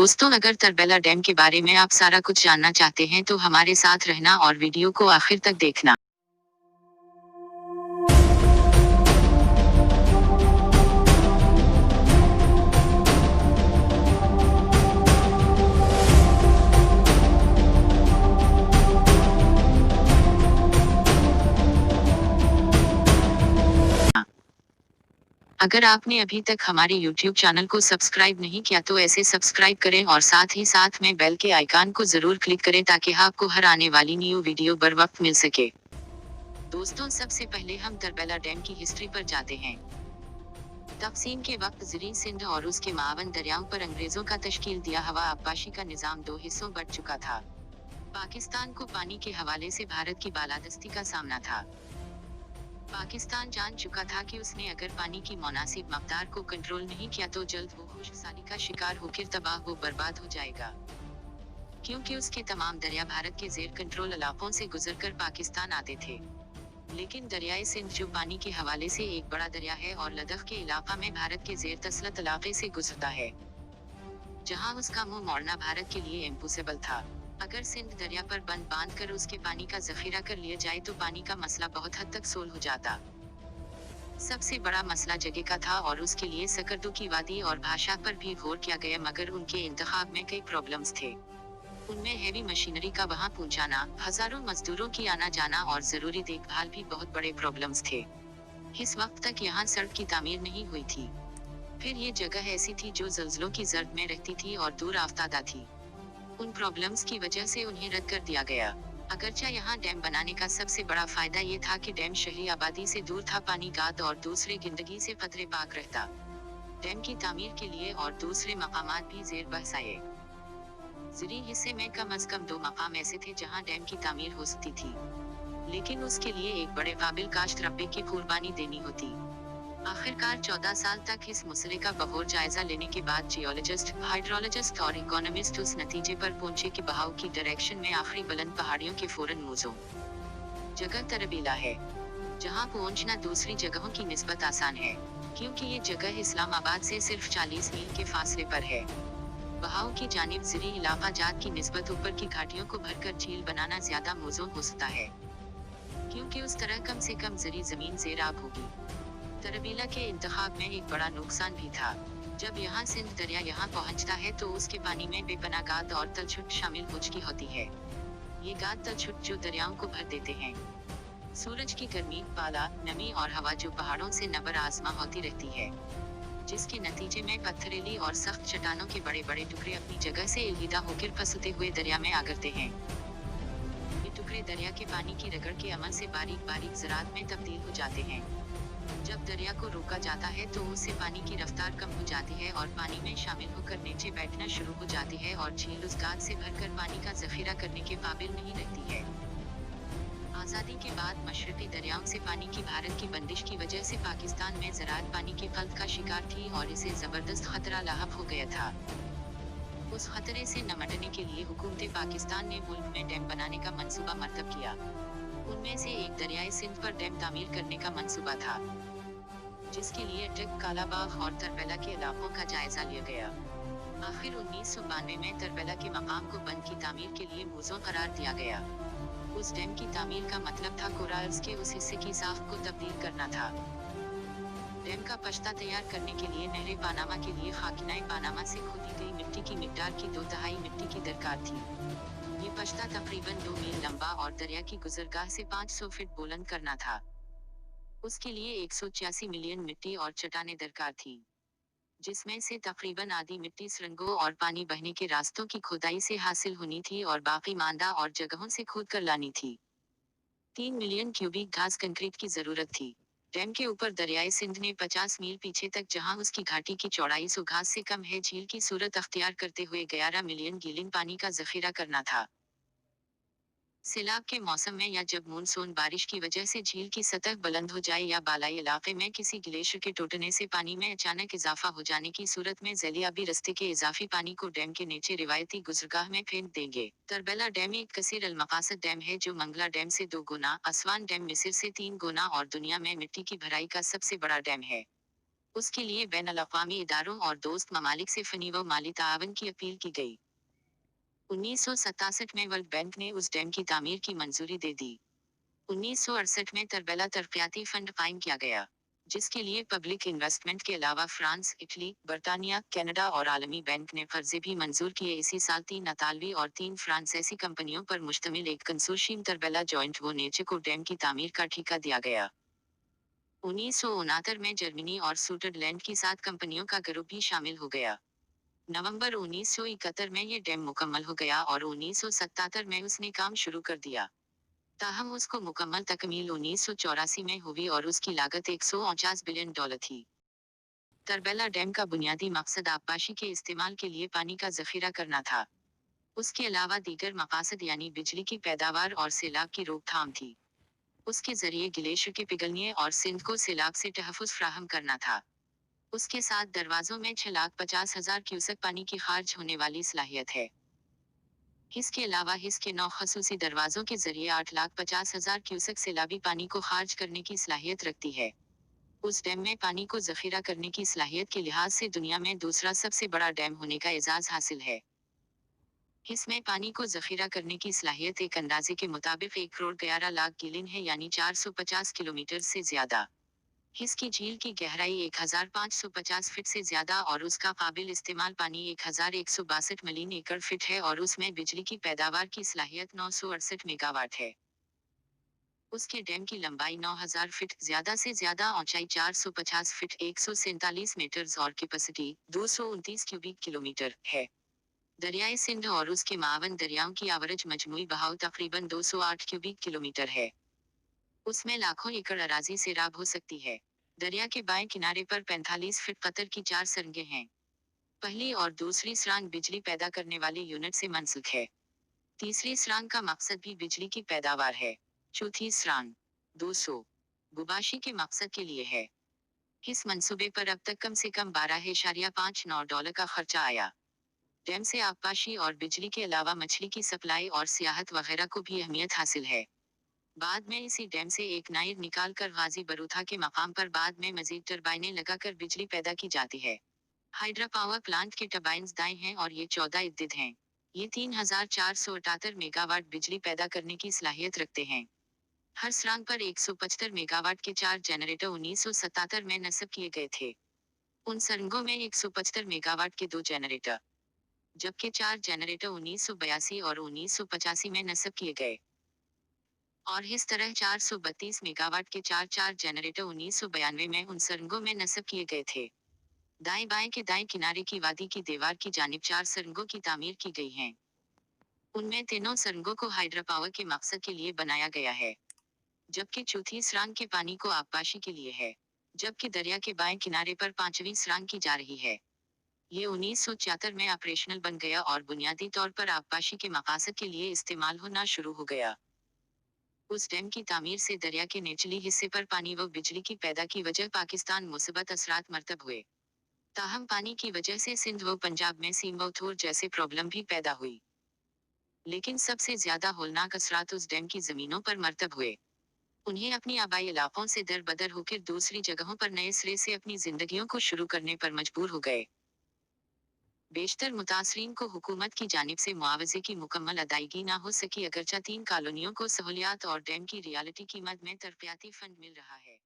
दोस्तों, अगर तरबेला डैम के बारे में आप सारा कुछ जानना चाहते हैं तो हमारे साथ रहना और वीडियो को आखिर तक देखना। अगर आपने अभी तक हमारे YouTube चैनल को सब्सक्राइब नहीं किया तो ऐसे सब्सक्राइब करें और साथ ही साथ में बेल के आइकन को जरूर क्लिक करें ताकि आपको हर आने वाली न्यू वीडियो बर वक्त मिल सके। दोस्तों, सबसे पहले हम तरबेला डैम की हिस्ट्री पर जाते हैं। तकसीम के वक्त ज़री सिंध और उसके मावन दरियाओं पर अंग्रेजों का तश्कील दिया हवा आबपाशी का निज़ाम दो हिस्सों बंट चुका था। पाकिस्तान को पानी के हवाले से भारत की बालादस्ती का सामना था। पाकिस्तान जान चुका था कि उसने अगर पानी की मुनासिब मकदार को कंट्रोल नहीं किया तो जल्द वो खुशहाली का शिकार होकर तबाह व बर्बाद हो जाएगा, क्योंकि उसके तमाम दरिया भारत के जेर कंट्रोल इलाकों से गुजरकर पाकिस्तान आते थे। लेकिन दरियाए सिंध जो पानी के हवाले से एक बड़ा दरिया है और लद्दाख के इलाका में भारत के जेर तसलत इलाके से गुजरता है, जहां उसका मुंह मोड़ना भारत के लिए इम्पॉसिबल था। अगर सिंध दरिया पर बंद बांध कर उसके पानी का जखीरा कर लिया जाए तो पानी का मसला बहुत हद तक सोल्व हो जाता। सबसे बड़ा मसला जगह का था और उसके लिए सकरदू की वादी और भाषा पर भी गौर किया गया, मगर उनके इंतखाब में कई प्रॉब्लम्स थे। उनमें हैवी मशीनरी का वहां पहुंचाना, हजारों मजदूरों की आना जाना और जरूरी देखभाल भी बहुत बड़े प्रॉब्लम्स थे। इस वक्त तक यहाँ सड़क की तामीर नहीं हुई थी। फिर ये जगह ऐसी थी जो ज़ल्ज़लों की जर्द में रहती थी और दूर आफ्तादा थी। उन प्रॉब्लम्स की वजह से उन्हें रद्द कर दिया गया। अगरचे यहाँ डैम बनाने का सबसे बड़ा फायदा ये था कि डैम शहरी आबादी से दूर था, पानी गाद और दूसरे गंदगी से खतरे पाक रहता। डैम की तामीर के लिए और दूसरे मकामात भी जेर बहस आए। ज़री हिस्से में कम अज कम 2 मकाम ऐसे थे जहाँ डैम की तामीर हो सकती थी, लेकिन उसके लिए एक बड़े काबिल काश्त रब्बे की कुर्बानी देनी होती। आखिरकार 14 साल तक इस मसले का बगौर जायजा लेने के बाद जियोलॉजिस्ट, हाइड्रोलॉजिस्ट और इकोनॉमिस्ट उस नतीजे पर पहुंचे कि बहाव की डायरेक्शन में आखिरी बुलंद पहाड़ियों के फौरन मूजो जगह तरबेला है, जहां पहुंचना दूसरी जगहों की निस्बत आसान है, क्योंकि ये जगह इस्लामाबाद से सिर्फ 40 मील के फासले पर है। बहाव की जानिब ज़री इलाका जात की निस्बत ऊपर की घाटियों को भरकर झील बनाना ज्यादा मौजूद हो सकता है, क्योंकि उस तरह कम से कम ज़री जमीन ज़ेराब होगी। तरबेला के इंतखाब में एक बड़ा नुकसान भी था। जब यहाँ सिंध दरिया यहाँ पहुँचता है तो उसके पानी में बेपनाह गाद और तलछुट शामिल हो चुकी होती है। ये गाद तलछुट जो दरियाओं को भर देते हैं। सूरज की गर्मी, पाला, नमी और हवा जो पहाड़ों से नबर आजमा होती रहती है, जिसके नतीजे में पत्थरेली और सख्त चट्टानों के बड़े बड़े टुकड़े अपनी जगह से अलविदा होकर फंसते हुए दरिया में आगरते हैं। ये टुकड़े दरिया के पानी की रगड़ के अमल से बारीक बारीक ज़रात में तब्दील हो जाते हैं। जब दरिया को रोका जाता है तो उससे पानी की रफ्तार कम हो जाती है और पानी में शामिल होकर नीचे बैठना शुरू हो जाती है और झील उस गाद से भरकर पानी का जखीरा करने के काबिल नहीं रहती है। आज़ादी के बाद मशरकी दरियाओं से पानी की भारत की बंदिश की वजह से पाकिस्तान में ज़राअत पानी की क़ल्त का शिकार थी और इसे ज़बरदस्त खतरा लाहक हो गया था। उस खतरे से निपटने के लिए हुकूमत पाकिस्तान ने मुल्क में डैम बनाने का मंसूबा मरतब किया। उनमें से एक दरियाए सिंध पर डैम तामीर करने का मंसूबा था, जिसके लिए टिक, कालाबाग और तरबेला के इलाकों का जायजा लिया गया। आखिर 1992 में तरबेला के मकाम को बंद की तामीर के लिए मौजूद करार दिया गया। उस डैम की तामीर का मतलब था कोराल्स के उस हिस्से की साख को तब्दील करना था। डैम का पश्ता तैयार करने के लिए नहरे पानामा के लिए खाकिनाए पानामा से खोदी गई मिट्टी की मिकदार की 2/3 मिट्टी की दरकार थी। ये पश्ता तकरीबन 2 मील लंबा और दरिया की गुजरगाह से 500 फीट बुलंद करना था। उसके लिए 186 मिलियन मिट्टी और चट्टानें दरकार थी, जिसमें से तकरीबन आधी मिट्टी सुरंगों और पानी बहने के रास्तों की खुदाई से हासिल होनी थी और बाकी मांदा और जगहों से खोद कर लानी थी। 3 मिलियन क्यूबिक घास कंक्रीट की जरूरत थी। डैम के ऊपर दरियाए सिंध ने 50 मील पीछे तक, जहां उसकी घाटी की चौड़ाई 100 घास से कम है, झील की सूरत अख्तियार करते हुए 11 मिलियन गैलन पानी का जखीरा करना था। सैलाब के मौसम में या जब मानसून बारिश की वजह से झील की सतह बुलंद हो जाए या बालाई इलाके में किसी ग्लेशियर के टूटने से पानी में अचानक इजाफा हो जाने की सूरत में ज़ैलियाबी रस्ते के इजाफी पानी को डैम के नीचे रिवायती गुजरगाह में फेंक देंगे। तरबेला डैम एक कसीर अल-मकासद डैम है जो मंगला डैम से 2 गुना, असवान डैम मिस्र से 3 गुना और दुनिया में मिट्टी की भराई का सबसे बड़ा डैम है। उसके लिए बैन अल-अक़वामी इदारों और दोस्त ममालिक से फ़नी व माली ताआवन की अपील की गई। 1967 में वर्ल्ड बैंक ने उस डैम की तामीर की मंजूरी दे दी। 1968 में तरबेला तरक्याती फंड कायम किया गया, जिसके लिए पब्लिक इन्वेस्टमेंट के अलावा फ्रांस, इटली, बर्तानिया, कनाडा और आलमी बैंक ने कर्जे भी मंजूर किए। इसी साल 3 इतालवी और 3 फ्रांसीसी कंपनियों पर मुश्तमिल एक कंसोर्शियम तरबेला जॉइंट वो नेचर को डैम की तामीर का ठेका दिया गया। 1969 में जर्मनी और स्विट्जरलैंड की 7 कंपनियों का ग्रुप भी शामिल हो गया। नवंबर 1971 में ये डैम मुकम्मल हो गया और 1977 में उसने काम शुरू कर दिया। ताहम उसको मुकम्मल तकमील 1984 में हुई और उसकी लागत $149 बिलियन थी। तरबेला डैम का बुनियादी मकसद आबपाशी के इस्तेमाल के लिए पानी का जखीरा करना था। उसके अलावा दीगर मकासद यानी बिजली की पैदावार और सैलाब की रोकथाम थी। उसके जरिए ग्लेशियर के पिघलने और सिंध को सैलाब से तहफ़्फ़ुज़ फ्राहम करना था। उसके साथ दरवाजों में 6,50,000 क्यूसेक पानी की खारिज होने वाली सलाहियत है। इसके अलावा इसके 9 खसूसी दरवाजों के जरिए 8,50,000 क्यूसेक सैलाबी पानी को खारिज करने की सलाहियत रखती है। उस डैम में पानी को जखीरा करने की सलाहियत के लिहाज से दुनिया में दूसरा सबसे बड़ा डैम होने का एजाज हासिल है। इसमें पानी को जखीरा करने की सलाहियत एक अंदाजे के मुताबिक 1,11,00,000 गैलन है, यानी 450 किलोमीटर से ज्यादा। इसकी झील की गहराई 1,550 फीट से ज्यादा और उसका काबिल इस्तेमाल पानी 1,162 मिलियन एकड़ फीट है और उसमें बिजली की पैदावार की सलाहियत 968 मेगावाट है। उसके डैम की लंबाई 9,000 फीट, ज्यादा से ज्यादा ऊंचाई 450 फीट 147 मीटर्स और कैपेसिटी 229 क्यूबिक किलोमीटर है। दरियाए सिंध और उसके मावन दरियाओं की एवरेज मजमूई बहाव तकरीबन 208 क्यूबिक किलोमीटर है। उसमें लाखों एकड़ अराजी सैराब हो सकती है। दरिया के बाएं किनारे पर 45 फीट कतर की 4 सुरंगें हैं। पहली और दूसरी सुरंग बिजली पैदा करने वाली यूनिट से मुंसलिक है। तीसरी सुरंग का मकसद भी बिजली की पैदावार है। चौथी सुरंग 200 गुबाशी के मकसद के लिए है। इस मंसूबे पर अब तक कम से कम $12.59 का खर्चा आया। डैम से आबपाशी और बिजली के अलावा मछली की सप्लाई और सियाहत वगैरह को भी अहमियत हासिल है। बाद में इसी डैम से एक नायर निकाल कर गाजी बरूथा के मकाम पर बाद में मजीद टरबाइनें लगाकर बिजली पैदा की जाती है। हाइड्रा पावर प्लांट के टरबाइन्स दाएं हैं और ये 14 इद्दिद हैं। ये 3,478 मेगावाट बिजली पैदा करने की सलाहियत रखते हैं। हर सुरंग पर 175 मेगावाट के 4 जनरेटर 1977 में नस्ब किए गए थे। उन सुरंगों में 175 मेगावाट के 2 जनरेटर, जबकि 4 जनरेटर 1982 और 1985 में नस्ब किए गए। और इस तरह 432 मेगावाट के 4 जनरेटर 1992 में उन सुरंगों में नस्ब किए गए थे। दाएं बाएं के दाएं किनारे की वादी की दीवार की जानिब 4 सुरंगों की तामीर की गई हैं। उनमें तीनों सुरंगों को हाइड्रा पावर के मकसद के लिए बनाया गया है, जबकि चौथी सुरंग के पानी को आबपाशी के लिए है। जबकि दरिया के बाएं किनारे पर 5वीं सुरंग की जा रही है। ये 1976 में ऑपरेशनल बन गया और बुनियादी तौर पर आबपाशी के मकासद के लिए इस्तेमाल होना शुरू हो गया। उस डैम की तामीर से दरिया के निचली हिस्से पर पानी व बिजली की पैदा की वजह पाकिस्तान मुसीबत असरात मरतब हुए। ताहम पानी की वजह से सिंध व पंजाब में सीम व थोर जैसे प्रॉब्लम भी पैदा हुई। लेकिन सबसे ज्यादा होलनाक असरात उस डैम की जमीनों पर मरतब हुए। उन्हें अपनी आबाई इलाकों से दर बदर होकर दूसरी जगहों पर नए सिरे से अपनी जिंदगियों को शुरू करने पर मजबूर हो गए। बेशतर मुतासरीन को हुकूमत की जानिब से मुआवजे की मुकम्मल अदायगी ना हो सकी, अगरचा 3 कॉलोनियों को सहूलियात और डैम की रियलिटी की मद में तरक्याती फंड मिल रहा है।